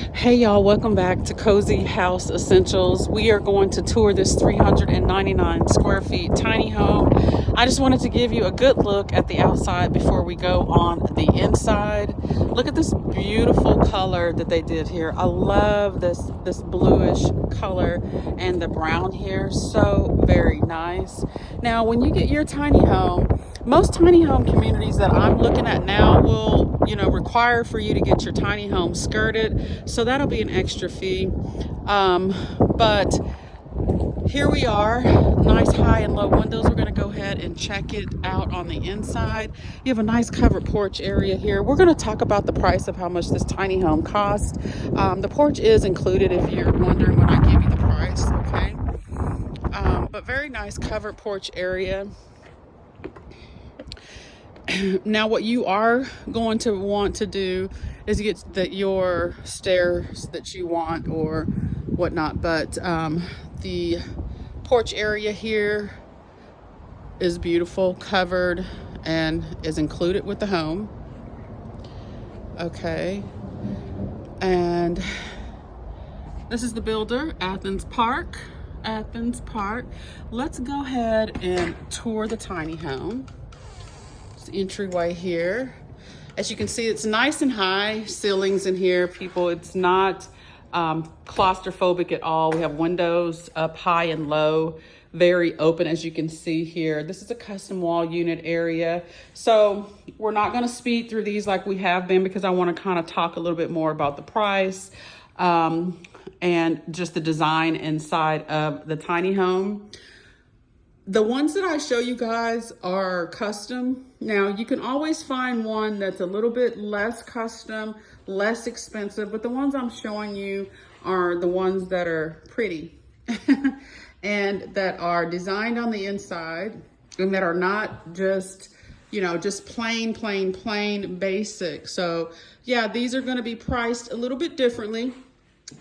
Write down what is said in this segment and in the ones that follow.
Hey y'all, welcome back to Cozy House Essentials. We are going to tour this 399 square feet tiny home. I just wanted to give you a good look at the outside before we go on the inside. Look at this beautiful color that they did here. I love this bluish color and the brown here. So very nice. Now, when you get your tiny home, most tiny home communities that I'm looking at now will, require for you to get your tiny home skirted. So that'll be an extra fee. But here we are, nice high and low windows. We're going to go ahead and check it out on the inside. You have a nice covered porch area here. We're going to talk about the price of how much this tiny home costs. The porch is included if you're wondering when I give you the price, okay? But very nice covered porch area. Now, what you are going to want to do is get your stairs that you want or whatnot. But the porch area here is beautiful, covered, and is included with the home. Okay. And this is the builder, Athens Park. Let's go ahead and tour the tiny home. Entryway here. As you can see, it's nice and high ceilings in here, people. It's not claustrophobic at all. We have windows up high and low, very open, as you can see here. This is a custom wall unit area. So we're not going to speed through these like we have been because I want to kind of talk a little bit more about the price and just the design inside of the tiny home. The ones that I show you guys are custom. Now, you can always find one that's a little bit less custom, less expensive, but the ones I'm showing you are the ones that are pretty and that are designed on the inside and that are not just, just plain basic. So yeah, these are going to be priced a little bit differently.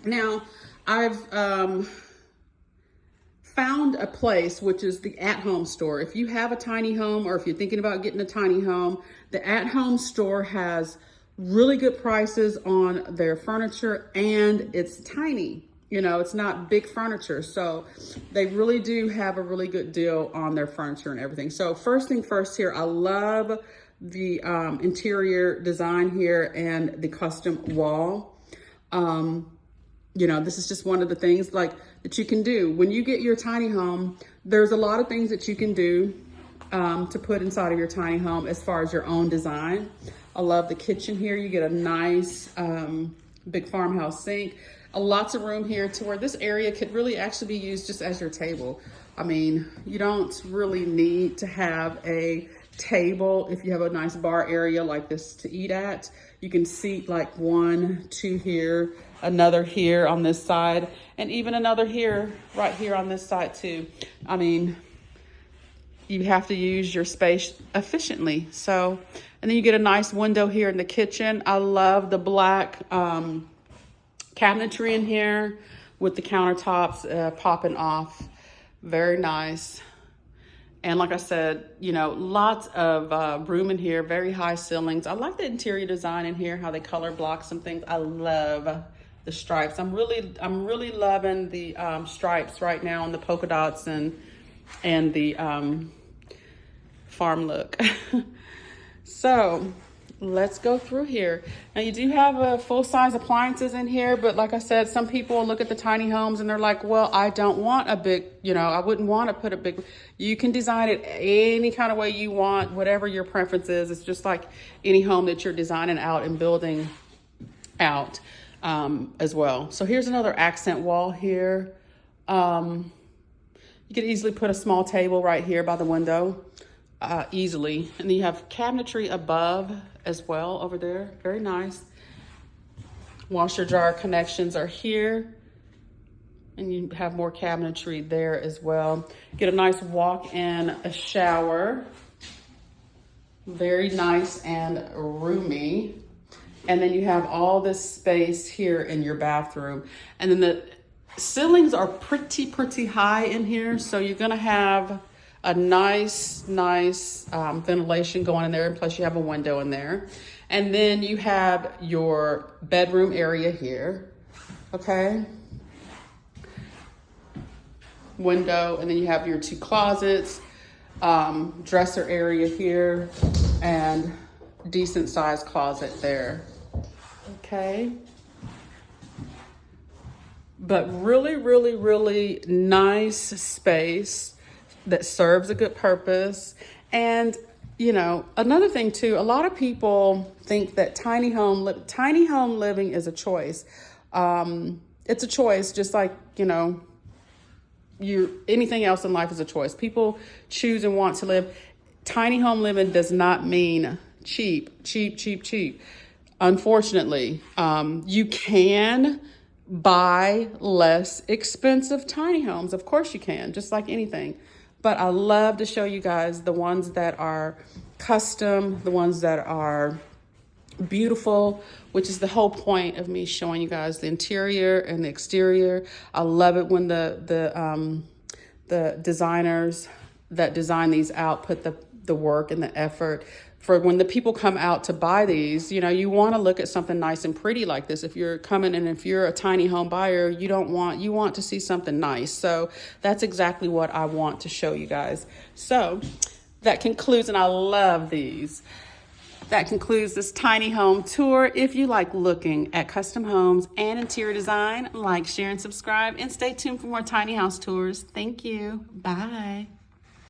Now, I've found a place, which is the at-home store. If you have a tiny home or if you're thinking about getting a tiny home, the at-home store has really good prices on their furniture, and it's tiny. It's not big furniture. So they really do have a really good deal on their furniture and everything. So first thing first here, I love the interior design here and the custom wall. This is just one of the things that you can do. When you get your tiny home, there's a lot of things that you can do to put inside of your tiny home as far as your own design. I love the kitchen here. You get a nice big farmhouse sink. Lots of room here to where this area could really actually be used just as your table. I mean, you don't really need to have a table if you have a nice bar area like this to eat at. You can seat like 1, 2 here, another here on this side, and even another here, right here on this side too. I mean, you have to use your space efficiently. So, and then you get a nice window here in the kitchen. I love the black cabinetry in here with the countertops popping off. Very nice. And like I said, lots of room in here, very high ceilings. I like the interior design in here, how they color block some things. I love the stripes. I'm really loving the stripes right now and the polka dots and the farm look. So let's go through here. Now you do have full-size appliances in here, but like I said, some people look at the tiny homes and they're like, well, I don't want a big, I wouldn't want to put a big. You can design it any kind of way you want, whatever your preference is. It's just like any home that you're designing out and building out as well. So here's another accent wall here. You could easily put a small table right here by the window. Easily. And then you have cabinetry above as well over there. Very nice. Washer dryer connections are here. And you have more cabinetry there as well. Get a nice walk-in shower. Very nice and roomy. And then you have all this space here in your bathroom. And then the ceilings are pretty high in here. So you're gonna have a nice ventilation going in there, and plus you have a window in there. And then you have your bedroom area here, okay? Window, and then you have your 2 closets, dresser area here, and decent sized closet there, okay? But really, really, really nice space that serves a good purpose. And you know, another thing too, a lot of people think that tiny home living is a choice. It's a choice, just like, you know, anything else in life is a choice. People choose and want to live. Tiny home living does not mean cheap. Unfortunately, you can buy less expensive tiny homes. Of course you can, just like anything. But I love to show you guys the ones that are custom, the ones that are beautiful, which is the whole point of me showing you guys the interior and the exterior. I love it when the designers that design these out put the work and the effort. For when the people come out to buy these, you know, you want to look at something nice and pretty like this. If you're coming in, if you're a tiny home buyer, you want to see something nice. So that's exactly what I want to show you guys. So that concludes, and I love these. That concludes this tiny home tour. If you like looking at custom homes and interior design, like, share, and subscribe, and stay tuned for more tiny house tours. Thank you. Bye.